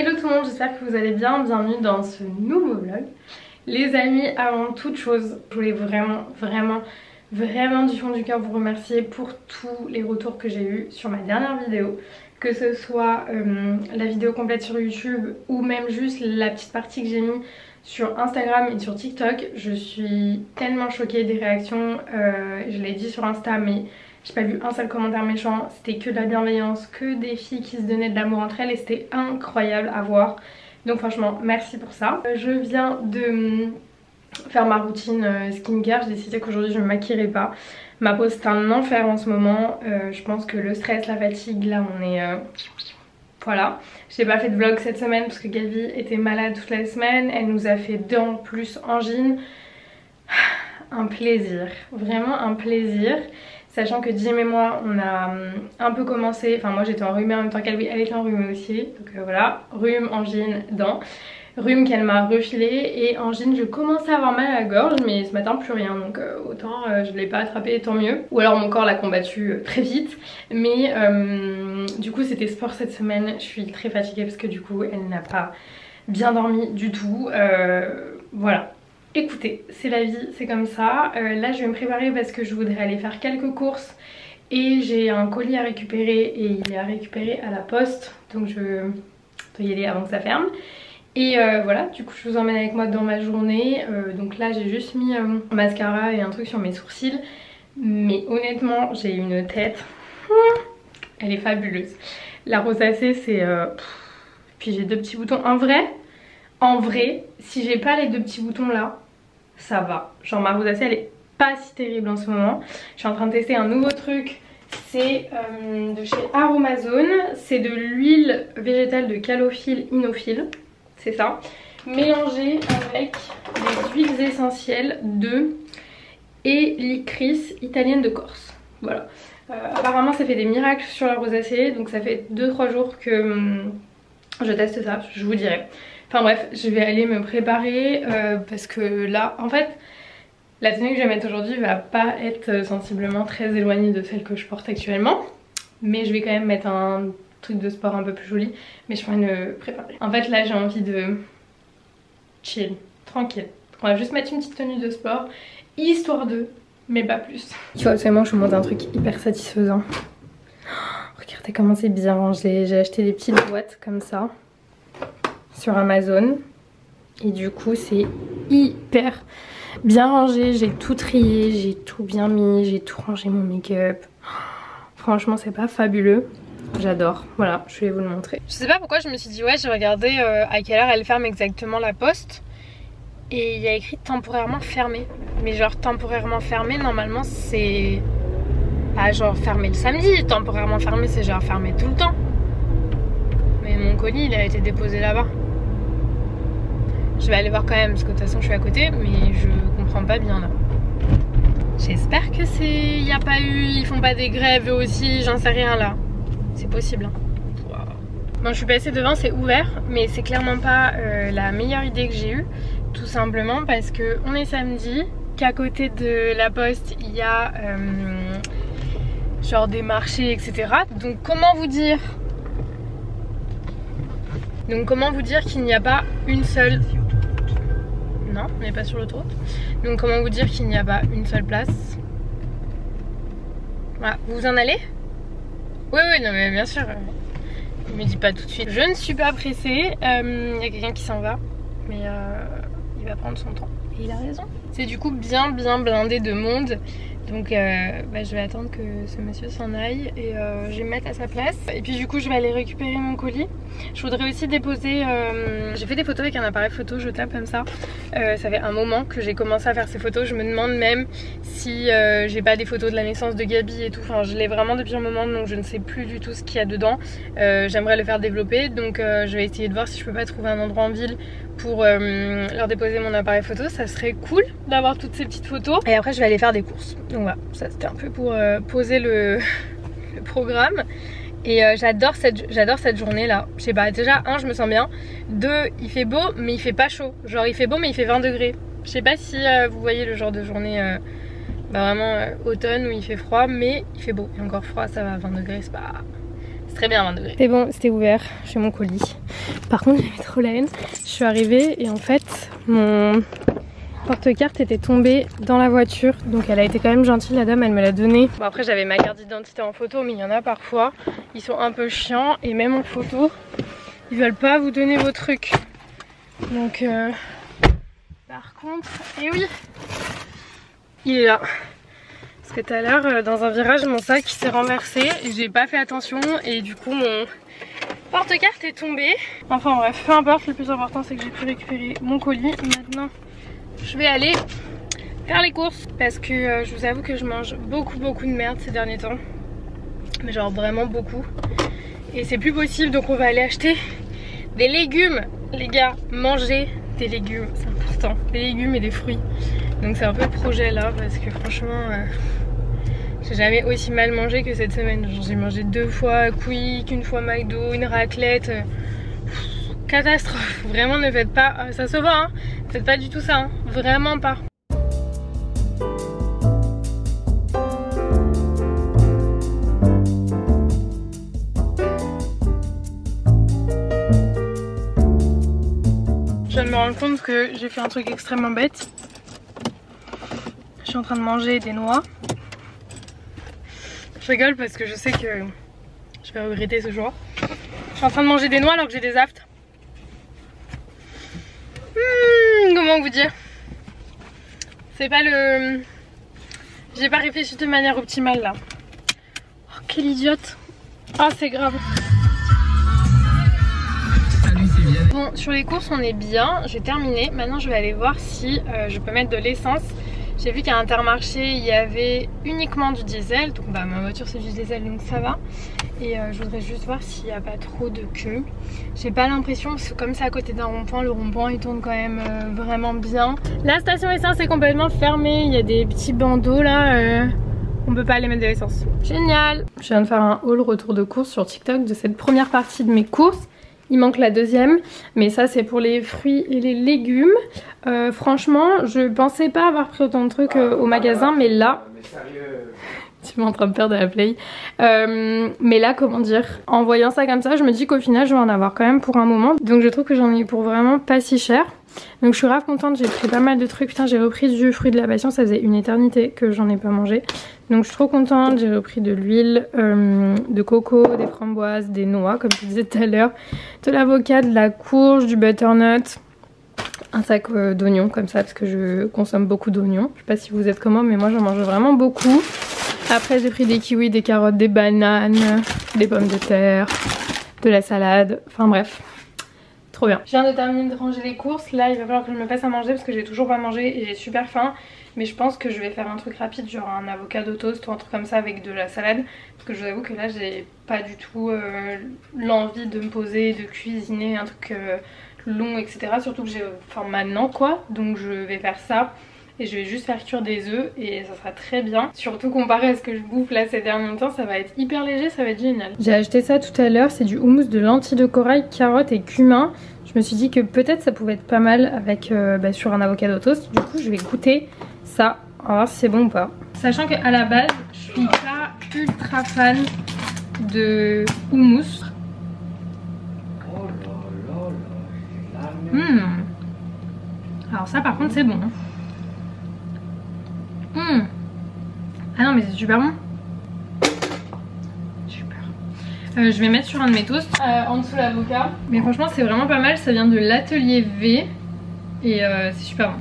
Hello tout le monde, j'espère que vous allez bien, bienvenue dans ce nouveau vlog. Les amis, avant toute chose, je voulais vraiment du fond du cœur vous remercier pour tous les retours que j'ai eu sur ma dernière vidéo. Que ce soit la vidéo complète sur YouTube ou même juste la petite partie que j'ai mis sur Instagram et sur TikTok. Je suis tellement choquée des réactions, je l'ai dit sur Insta mais j'ai pas vu un seul commentaire méchant, c'était que de la bienveillance, que des filles qui se donnaient de l'amour entre elles et c'était incroyable à voir. Donc franchement merci pour ça. Je viens de faire ma routine skincare, j'ai décidé qu'aujourd'hui je ne me maquillerai pas. Ma peau c'est un enfer en ce moment, je pense que le stress, la fatigue, là on est... Voilà, j'ai pas fait de vlog cette semaine parce que Gaby était malade toute la semaine, elle nous a fait dents plus angine. Un plaisir, vraiment un plaisir. Sachant que Jim et moi on a un peu commencé, enfin moi j'étais enrhumée en même temps qu'elle, oui elle était enrhumée aussi. Donc voilà, rhume, angine, dents. Rhume qu'elle m'a refilé et angine je commençais à avoir mal à la gorge mais ce matin plus rien donc autant je ne l'ai pas attrapé, tant mieux. Ou alors mon corps l'a combattu très vite. Mais du coup c'était sport cette semaine, je suis très fatiguée parce que du coup elle n'a pas bien dormi du tout. Voilà. Écoutez, c'est la vie, c'est comme ça. Là je vais me préparer parce que je voudrais aller faire quelques courses. Et j'ai un colis à récupérer et il est à récupérer à la poste. Donc je dois y aller avant que ça ferme. Et voilà, du coup je vous emmène avec moi dans ma journée. Donc là j'ai juste mis mascara et un truc sur mes sourcils. Mais honnêtement j'ai une tête, elle est fabuleuse. La rosacée c'est... Puis j'ai deux petits boutons. En vrai, si j'ai pas les deux petits boutons là, ça va. Genre ma rosacée elle est pas si terrible en ce moment. Je suis en train de tester un nouveau truc. C'est de chez Aromazone. C'est de l'huile végétale de calophylle inophile. C'est ça. Mélangé avec des huiles essentielles de Hélicris italienne de Corse. Voilà. Apparemment ça fait des miracles sur la rosacée. Donc ça fait 2-3 jours que je teste ça. Je vous dirai. Enfin bref, je vais aller me préparer parce que là, en fait, la tenue que je vais mettre aujourd'hui va pas être sensiblement très éloignée de celle que je porte actuellement. Mais je vais quand même mettre un truc de sport un peu plus joli. Mais je pourrais me préparer. En fait là j'ai envie de chill, tranquille. On va juste mettre une petite tenue de sport, histoire de, mais pas plus. Il faut absolument que je vous montre un truc hyper satisfaisant. Oh, regardez comment c'est bien rangé. J'ai acheté des petites boîtes comme ça sur Amazon et du coup c'est hyper bien rangé, j'ai tout trié, j'ai tout bien mis, j'ai tout rangé mon make-up. Franchement c'est pas fabuleux, j'adore. Voilà, je vais vous le montrer. Je sais pas pourquoi je me suis dit ouais, j'ai regardé à quelle heure elle ferme exactement la poste et il y a écrit temporairement fermé. Mais genre temporairement fermé normalement c'est pas genre fermé le samedi, temporairement fermé c'est genre fermé tout le temps. Mais mon colis il a été déposé là-bas. Je vais aller voir quand même parce que de toute façon je suis à côté mais je comprends pas bien là. J'espère que c'est... Il n'y a pas eu... Ils font pas des grèves eux aussi, j'en sais rien là. C'est possible hein. Wow. Bon je suis passée devant, c'est ouvert mais c'est clairement pas la meilleure idée que j'ai eue. Tout simplement parce que on est samedi, qu'à côté de la poste il y a genre des marchés etc. Donc comment vous dire qu'il n'y a pas une seule... Non, on n'est pas sur l'autoroute. Donc comment vous dire qu'il n'y a pas une seule place. Voilà, vous en allez? Oui, non mais bien sûr. Il me dit pas tout de suite. Je ne suis pas pressée. Il y a quelqu'un qui s'en va. Mais il va prendre son temps. Et il a raison. C'est du coup bien blindé de monde. Donc je vais attendre que ce monsieur s'en aille et je vais me mettre à sa place. Et puis du coup je vais aller récupérer mon colis. Je voudrais aussi déposer... J'ai fait des photos avec un appareil photo jetable comme ça. Ça fait un moment que j'ai commencé à faire ces photos. Je me demande même si j'ai pas des photos de la naissance de Gaby et tout. Enfin je l'ai vraiment depuis un moment donc je ne sais plus du tout ce qu'il y a dedans. J'aimerais le faire développer donc je vais essayer de voir si je peux pas trouver un endroit en ville pour leur déposer mon appareil photo. Ça serait cool d'avoir toutes ces petites photos. Et après je vais aller faire des courses. Donc voilà, ça c'était un peu pour poser le programme. Et j'adore cette journée là. Je sais pas, déjà je me sens bien. 2 il fait beau mais il fait pas chaud. Genre il fait beau mais il fait 20 degrés. Je sais pas si vous voyez le genre de journée vraiment automne où il fait froid mais il fait beau. Et encore froid ça va, 20 degrés C'est très bien 20 degrés. C'est bon, c'était ouvert chez mon colis. Par contre j'avais trop la haine. Je suis arrivée et en fait mon porte-carte était tombée dans la voiture. Donc elle a été quand même gentille, la dame, elle me l'a donnée. Bon après j'avais ma carte d'identité en photo, mais il y en a parfois, ils sont un peu chiants et même en photo, ils veulent pas vous donner vos trucs. Donc par contre, et oui, il est là. Parce que tout à l'heure, dans un virage, mon sac s'est renversé et j'ai pas fait attention et du coup mon porte-carte est tombé. Enfin bref, peu importe, le plus important c'est que j'ai pu récupérer mon colis. Maintenant, je vais aller faire les courses parce que je vous avoue que je mange beaucoup de merde ces derniers temps. Mais genre vraiment beaucoup. Et c'est plus possible, donc on va aller acheter des légumes. Les gars, manger des légumes, c'est important. Des légumes et des fruits. Donc c'est un peu le projet là parce que franchement j'ai jamais aussi mal mangé que cette semaine. J'ai mangé 2 fois Quick, 1 fois McDo, une raclette. Catastrophe. Vraiment ne faites pas, ça se voit hein, faites pas du tout ça hein. Vraiment pas. Je viens de me rendre compte que j'ai fait un truc extrêmement bête. Je suis en train de manger des noix. Je rigole parce que je sais que je vais regretter ce jour. Je suis en train de manger des noix alors que j'ai des aftes. Comment vous dire? C'est pas le... J'ai pas réfléchi de manière optimale là. Oh, quelle idiote. Ah c'est grave. Bon, sur les courses on est bien, j'ai terminé. Maintenant je vais aller voir si je peux mettre de l'essence. J'ai vu qu'à Intermarché il y avait uniquement du diesel. Donc bah ma voiture c'est du diesel donc ça va. Et je voudrais juste voir s'il n'y a pas trop de queue. J'ai pas l'impression parce que comme c'est à côté d'un rond-point, le rond-point il tourne quand même vraiment bien. La station essence est complètement fermée. Il y a des petits bandeaux là. On peut pas aller mettre de l'essence. Génial. Je viens de faire un haul retour de course sur TikTok de cette première partie de mes courses. Il manque la deuxième, mais ça c'est pour les fruits et les légumes. Franchement, je pensais pas avoir pris autant de trucs au magasin, mais là... Mais sérieux... Tu m'es en train de perdre la play. Mais là, comment dire, en voyant ça comme ça, je me dis qu'au final, je vais en avoir quand même pour un moment. Donc je trouve que j'en ai pour vraiment pas si cher. Donc je suis grave contente, j'ai pris pas mal de trucs. Putain, j'ai repris du fruit de la passion, ça faisait une éternité que j'en ai pas mangé. Donc je suis trop contente, j'ai repris de l'huile, de coco, des framboises, des noix comme je disais tout à l'heure, de l'avocat, de la courge, du butternut, un sac d'oignons comme ça parce que je consomme beaucoup d'oignons. Je sais pas si vous êtes comme moi mais moi j'en mange vraiment beaucoup. Après j'ai pris des kiwis, des carottes, des bananes, des pommes de terre, de la salade, enfin bref. Trop bien. Je viens de terminer de ranger les courses. Là il va falloir que je me fasse à manger parce que j'ai toujours pas mangé et j'ai super faim. Mais je pense que je vais faire un truc rapide, genre un avocado toast ou un truc comme ça avec de la salade. Parce que je vous avoue que là j'ai pas du tout l'envie de me poser, de cuisiner un truc long etc. Surtout que j'ai, enfin maintenant quoi. Donc je vais faire ça. Et je vais juste faire cuire des œufs et ça sera très bien. Surtout comparé à ce que je bouffe là ces derniers temps, ça va être hyper léger, ça va être génial. J'ai acheté ça tout à l'heure, c'est du houmous de lentilles de corail, carottes et cumin. Je me suis dit que peut-être ça pouvait être pas mal avec sur un avocado toast. Du coup je vais goûter ça, on va voir si c'est bon ou pas. Sachant qu'à la base je suis pas ultra fan de houmous. Alors ça par contre c'est bon. Ah non mais c'est super bon. Super. Je vais mettre sur un de mes toasts en dessous l'avocat. Mais franchement c'est vraiment pas mal, ça vient de l'atelier V. Et c'est super bon.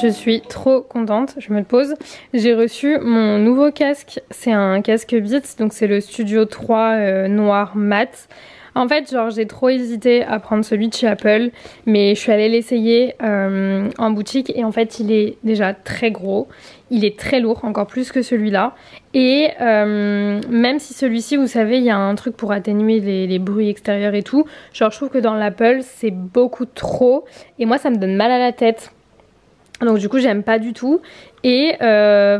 Je suis trop contente, je me le pose. J'ai reçu mon nouveau casque, c'est un casque Beats, donc c'est le Studio 3 noir mat. En fait genre j'ai trop hésité à prendre celui de chez Apple, mais je suis allée l'essayer en boutique et en fait il est déjà très gros. Il est très lourd, encore plus que celui-là. Et même si celui-ci, vous savez, il y a un truc pour atténuer les bruits extérieurs et tout. Genre je trouve que dans l'Apple c'est beaucoup trop et moi ça me donne mal à la tête. Donc du coup j'aime pas du tout. Et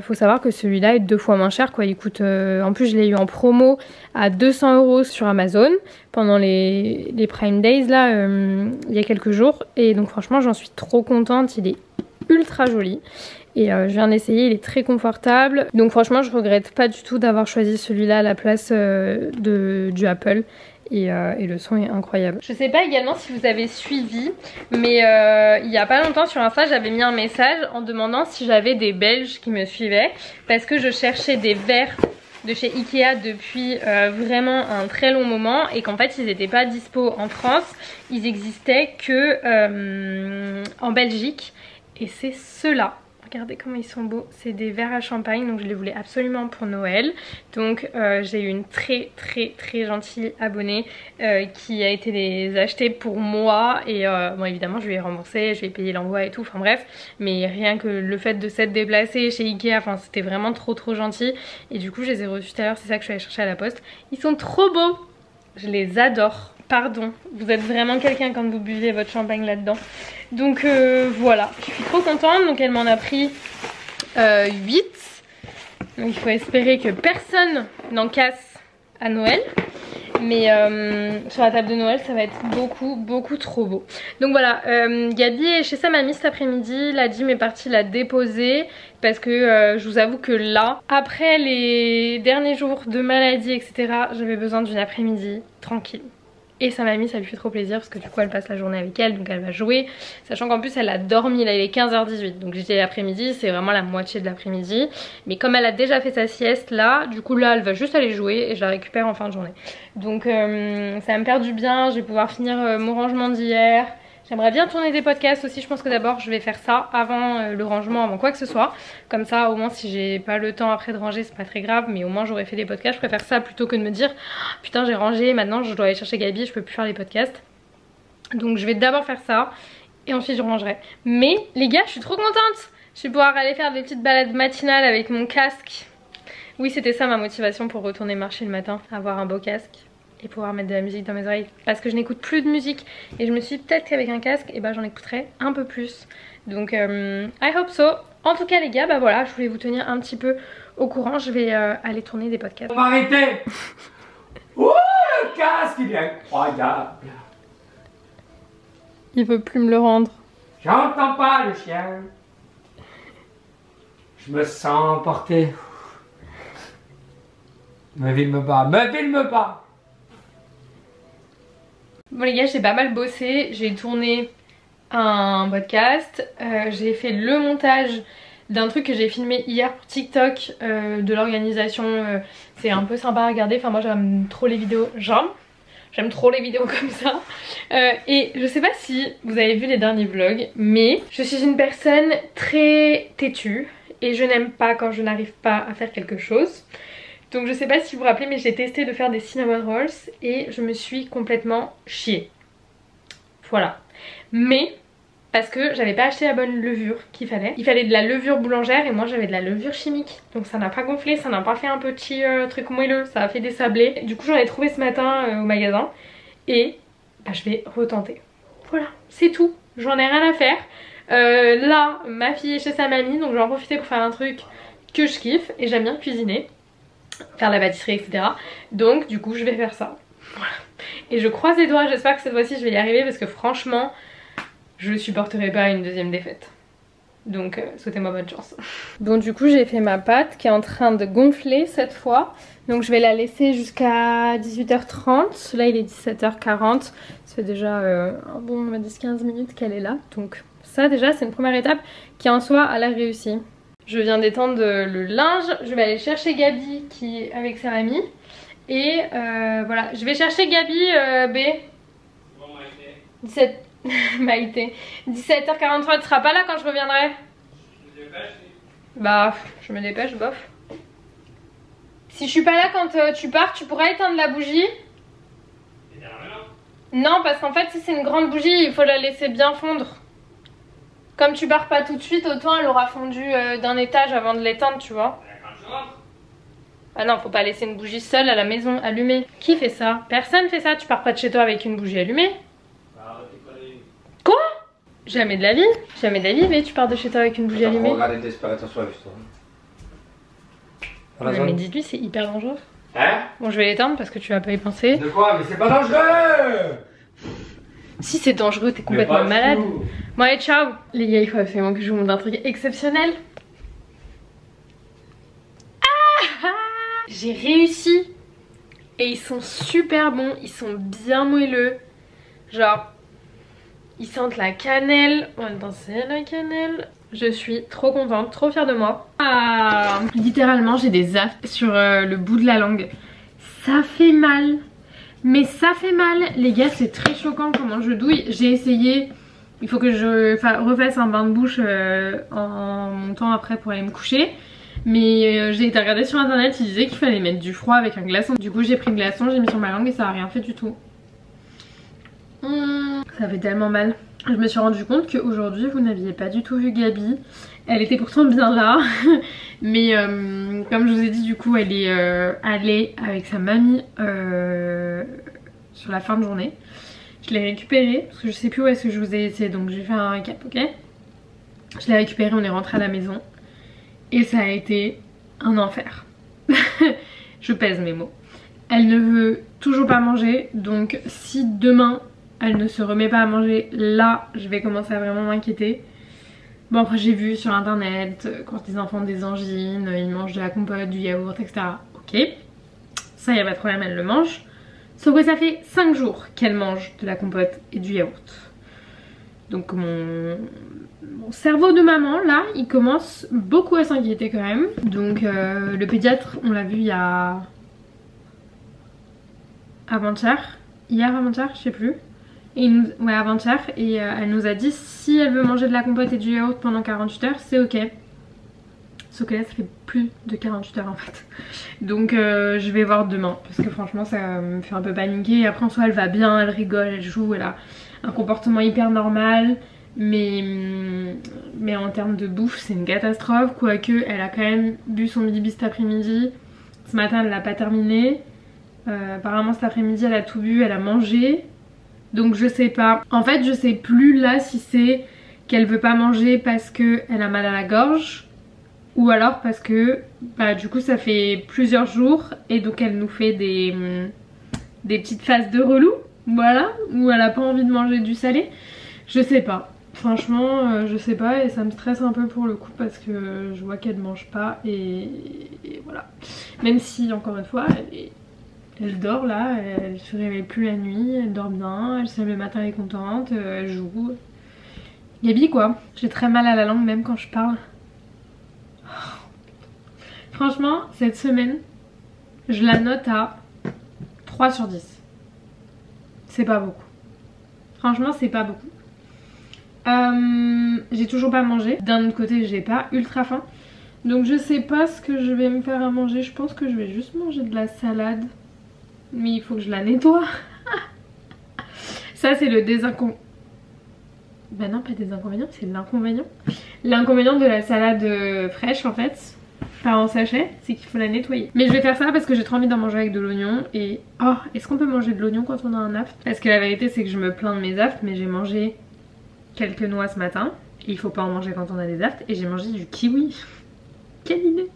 faut savoir que celui-là est 2 fois moins cher quoi. Il coûte, en plus je l'ai eu en promo à 200 € sur Amazon pendant les Prime Days là, il y a quelques jours. Et donc franchement j'en suis trop contente, il est ultra joli. Et je viens d'essayer, il est très confortable. Donc franchement je regrette pas du tout d'avoir choisi celui-là à la place du Apple. Et le son est incroyable. Je sais pas également si vous avez suivi, mais il y a pas longtemps sur Insta j'avais mis un message en demandant si j'avais des Belges qui me suivaient, parce que je cherchais des verres de chez Ikea depuis vraiment un très long moment, et qu'en fait ils n'étaient pas dispo en France, ils existaient que en Belgique, et c'est ceux-là. Regardez comment ils sont beaux, c'est des verres à champagne, donc je les voulais absolument pour Noël. Donc j'ai eu une très gentille abonnée qui a été les acheter pour moi. Et bon évidemment je lui ai remboursé, je lui ai payé l'envoi et tout, enfin bref. Mais rien que le fait de s'être déplacé chez Ikea, enfin c'était vraiment trop gentil. Et du coup je les ai reçus tout à l'heure, c'est ça que je suis allée chercher à la poste. Ils sont trop beaux, je les adore. Pardon, vous êtes vraiment quelqu'un quand vous buvez votre champagne là-dedans. Donc voilà, je suis trop contente. Donc elle m'en a pris 8. Donc il faut espérer que personne n'en casse à Noël. Mais sur la table de Noël ça va être beaucoup trop beau. Donc voilà, Gabi est chez sa mamie cet après-midi. Ladim est parti la déposer parce que je vous avoue que là, après les derniers jours de maladie etc, j'avais besoin d'une après-midi tranquille. Et sa mamie ça lui fait trop plaisir parce que du coup elle passe la journée avec elle, donc elle va jouer. Sachant qu'en plus elle a dormi, là il est 15h18, donc j'étais l'après-midi, c'est vraiment la moitié de l'après-midi. Mais comme elle a déjà fait sa sieste là, du coup là elle va juste aller jouer et je la récupère en fin de journée. Donc ça va me faire du bien, je vais pouvoir finir mon rangement d'hier. J'aimerais bien tourner des podcasts aussi, je pense que d'abord je vais faire ça avant le rangement, avant quoi que ce soit. Comme ça au moins si j'ai pas le temps après de ranger c'est pas très grave, mais au moins j'aurais fait des podcasts. Je préfère ça plutôt que de me dire oh, putain j'ai rangé, maintenant je dois aller chercher Gabi, je peux plus faire les podcasts. Donc je vais d'abord faire ça et ensuite je rangerai. Mais les gars je suis trop contente, je vais pouvoir aller faire des petites balades matinales avec mon casque. Oui c'était ça ma motivation pour retourner marcher le matin, avoir un beau casque et pouvoir mettre de la musique dans mes oreilles, parce que je n'écoute plus de musique et je me suis dit peut-être qu'avec un casque et ben j'en écouterai un peu plus. Donc I hope so. En tout cas les gars, bah voilà, je voulais vous tenir un petit peu au courant. Je vais aller tourner des podcasts. On va arrêter. Oh le casque il est incroyable. Il veut plus me le rendre. J'entends pas le chien. Je me sens emporté. Me filme pas. Bon les gars j'ai pas mal bossé, j'ai tourné un podcast, j'ai fait le montage d'un truc que j'ai filmé hier pour TikTok, de l'organisation, c'est un peu sympa à regarder, enfin moi j'aime trop les vidéos, j'aime trop les vidéos comme ça. Et je sais pas si vous avez vu les derniers vlogs, mais je suis une personne très têtue et je n'aime pas quand je n'arrive pas à faire quelque chose. Donc je sais pas si vous vous rappelez, mais j'ai testé de faire des cinnamon rolls et je me suis complètement chiée. Voilà. Mais parce que j'avais pas acheté la bonne levure qu'il fallait. Il fallait de la levure boulangère et moi j'avais de la levure chimique. Donc ça n'a pas gonflé, ça n'a pas fait un petit truc moelleux, ça a fait des sablés. Du coup j'en ai trouvé ce matin au magasin et bah, je vais retenter. Voilà, c'est tout. J'en ai rien à faire. Là, ma fille est chez sa mamie, donc je vais en profiter pour faire un truc que je kiffe et j'aime bien cuisiner. Faire la pâtisserie etc, donc du coup je vais faire ça, voilà. Et je croise les doigts, j'espère que cette fois-ci je vais y arriver parce que franchement je supporterai pas une deuxième défaite, donc souhaitez-moi bonne chance. Bon du coup j'ai fait ma pâte qui est en train de gonfler cette fois, donc je vais la laisser jusqu'à 18h30, là il est 17h40, ça fait déjà un bon 10-15 minutes qu'elle est là, donc ça déjà c'est une première étape qui en soi a l'air réussie. Je viens d'étendre le linge, je vais aller chercher Gabi qui est avec sa mamie. Et voilà, je vais chercher Gabi, B. Bon, Maïté. 17h43, tu seras pas là quand je reviendrai? Je me dépêche. Bah, je me dépêche, bof. Si je suis pas là quand tu pars, tu pourras éteindre la bougie? Non, parce qu'en fait si c'est une grande bougie, il faut la laisser bien fondre. Comme tu pars pas tout de suite, autant elle aura fondu d'un étage avant de l'éteindre, tu vois. Ah non, faut pas laisser une bougie seule à la maison allumée. Qui fait ça? Personne fait ça, tu pars pas de chez toi avec une bougie allumée. Quoi? Jamais de la vie. Jamais de la vie, mais tu pars de chez toi avec une bougie allumée. Regardez Desperate Housewives, toi. Mais dites-lui, c'est hyper dangereux. Hein? Bon, je vais l'éteindre parce que tu vas pas y penser. De quoi? Mais c'est pas dangereux! Si c'est dangereux, t'es complètement malade. Bon allez, ciao. Les gars, il faut absolument que je vous montre un truc exceptionnel. Ah, j'ai réussi. Et ils sont super bons, ils sont bien moelleux. Genre, ils sentent la cannelle. On va danser la cannelle. Je suis trop contente, trop fière de moi. Ah, littéralement, j'ai des aftes sur le bout de la langue. Ça fait mal. Mais ça fait mal. Les gars, c'est très choquant comment je douille. J'ai essayé. Il faut que je refasse un bain de bouche en montant après pour aller me coucher. Mais j'ai été regarder sur internet, ils disaient qu'il fallait mettre du froid avec un glaçon. Du coup j'ai pris le glaçon, j'ai mis sur ma langue et ça a rien fait du tout. Ça fait tellement mal. Je me suis rendu compte qu'aujourd'hui vous n'aviez pas du tout vu Gabi. Elle était pourtant bien là. Mais comme je vous ai dit, du coup elle est allée avec sa mamie sur la fin de journée. Je l'ai récupérée parce que je sais plus où est-ce que je vous ai laissé, donc j'ai fait un récap, ok. Je l'ai récupérée, on est rentré à la maison. Et ça a été un enfer. Je pèse mes mots. Elle ne veut toujours pas manger. Donc si demain elle ne se remet pas à manger, là je vais commencer à vraiment m'inquiéter. Bon après j'ai vu sur internet, quand les enfants ont des angines, ils mangent de la compote, du yaourt, etc. Ok. Ça y a pas de problème, elle le mange. Sauf que ça fait 5 jours qu'elle mange de la compote et du yaourt. Donc mon cerveau de maman là il commence beaucoup à s'inquiéter quand même. Donc le pédiatre on l'a vu il y a avant-hier, je sais plus. Et ouais avant-hier et elle nous a dit si elle veut manger de la compote et du yaourt pendant 48 heures c'est ok. Sauf que là ça fait plus de 48 heures en fait. Donc je vais voir demain parce que franchement ça me fait un peu paniquer. Et après en soi elle va bien, elle rigole, elle joue, elle a un comportement hyper normal. Mais en termes de bouffe c'est une catastrophe. Quoique elle a quand même bu son midi bis cet après-midi. Ce matin elle l'a pas terminé. Apparemment cet après-midi elle a tout bu, elle a mangé. Donc je sais pas. En fait je sais plus là si c'est qu'elle veut pas manger parce qu'elle a mal à la gorge. Ou alors parce que bah, du coup ça fait plusieurs jours et donc elle nous fait des petites phases de relou. Voilà. Où elle a pas envie de manger du salé. Je sais pas. Franchement je sais pas et ça me stresse un peu pour le coup parce que je vois qu'elle mange pas et voilà. Même si encore une fois elle dort là, elle se réveille plus la nuit, elle dort bien, elle se lève le matin, elle est contente, elle joue. Gabi quoi. J'ai très mal à la langue même quand je parle. Franchement cette semaine je la note à 3 sur 10. C'est pas beaucoup. Franchement c'est pas beaucoup. J'ai toujours pas mangé. D'un autre côté j'ai pas ultra faim. Donc je sais pas ce que je vais me faire à manger. Je pense que je vais juste manger de la salade. Mais il faut que je la nettoie. Ça c'est le désinconvénient. Bah non pas des inconvénients, c'est l'inconvénient. L'inconvénient de la salade fraîche en fait, pas en sachet, c'est qu'il faut la nettoyer. Mais je vais faire ça parce que j'ai trop envie d'en manger avec de l'oignon. Et oh, est-ce qu'on peut manger de l'oignon quand on a un aft? Parce que la vérité c'est que je me plains de mes aftes, mais j'ai mangé quelques noix ce matin. Et il faut pas en manger quand on a des aftes. Et j'ai mangé du kiwi. Quelle idée!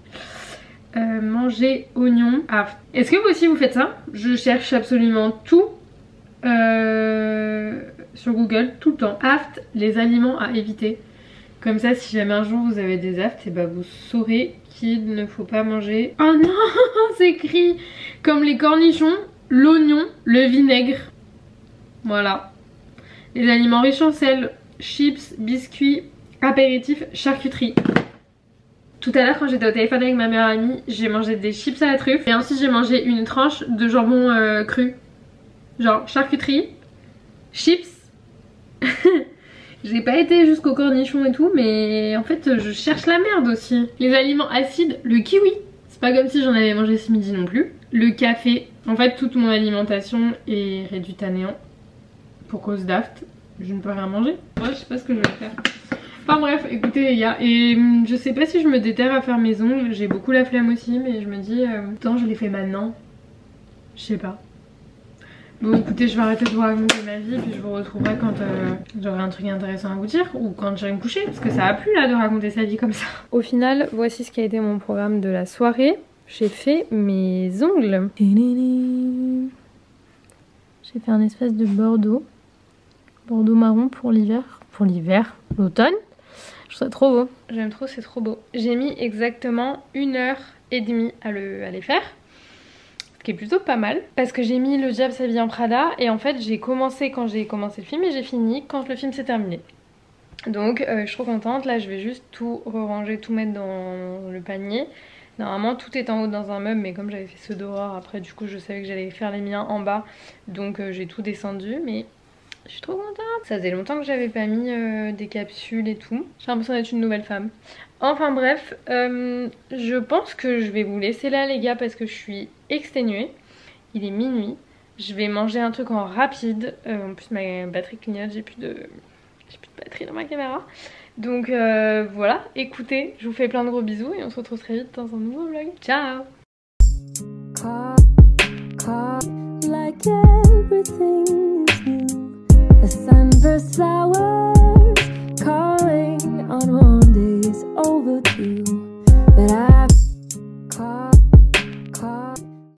Manger oignon aft. Est-ce que vous aussi vous faites ça? Je cherche absolument tout sur Google tout le temps. Aft, les aliments à éviter. Comme ça si jamais un jour vous avez des aftes, et bah vous saurez qu'il ne faut pas manger. Oh non, c'est écrit comme les cornichons, l'oignon, le vinaigre. Voilà. Les aliments riches en sel, chips, biscuits, apéritifs, charcuterie. Tout à l'heure quand j'étais au téléphone avec ma meilleure amie, j'ai mangé des chips à la truffe et ensuite j'ai mangé une tranche de jambon cru. Genre charcuterie, chips. J'ai pas été jusqu'au cornichon et tout, mais en fait je cherche la merde aussi. Les aliments acides, le kiwi. C'est pas comme si j'en avais mangé ce midi non plus. Le café. En fait toute mon alimentation est réduite à néant. Pour cause d'aft, je ne peux rien manger. Moi je sais pas ce que je vais faire. Enfin bref, écoutez les gars, et je sais pas si je me déterre à faire mes ongles, j'ai beaucoup la flemme aussi, mais je me dis, attends je les fais maintenant. Je sais pas. Bon écoutez, je vais arrêter de vous raconter ma vie, puis je vous retrouverai quand j'aurai un truc intéressant à vous dire, ou quand j'irai me coucher, parce que ça a plu là de raconter sa vie comme ça. Au final, voici ce qui a été mon programme de la soirée. J'ai fait mes ongles. J'ai fait un espèce de bordeaux marron pour l'hiver. Pour l'hiver, l'automne. Je trouve ça trop beau. J'aime trop, c'est trop beau. J'ai mis exactement 1h30 à les faire. Ce qui est plutôt pas mal. Parce que j'ai mis Le Diable s'habille en Prada. Et en fait, j'ai commencé quand j'ai commencé le film et j'ai fini quand le film s'est terminé. Donc, je suis trop contente. Là, je vais juste tout ranger, tout mettre dans le panier. Normalement, tout est en haut dans un meuble. Mais comme j'avais fait ceux dehors, après, du coup, je savais que j'allais faire les miens en bas. Donc, j'ai tout descendu. Mais je suis trop contente. Ça faisait longtemps que j'avais pas mis des capsules et tout. J'ai l'impression d'être une nouvelle femme. Enfin bref, je pense que je vais vous laisser là les gars parce que je suis exténuée. Il est minuit. Je vais manger un truc en rapide. En plus ma batterie clignote, j'ai plus de batterie dans ma caméra. Donc voilà, écoutez, je vous fais plein de gros bisous et on se retrouve très vite dans un nouveau vlog. Ciao. Like everything is new. The sun bursts out.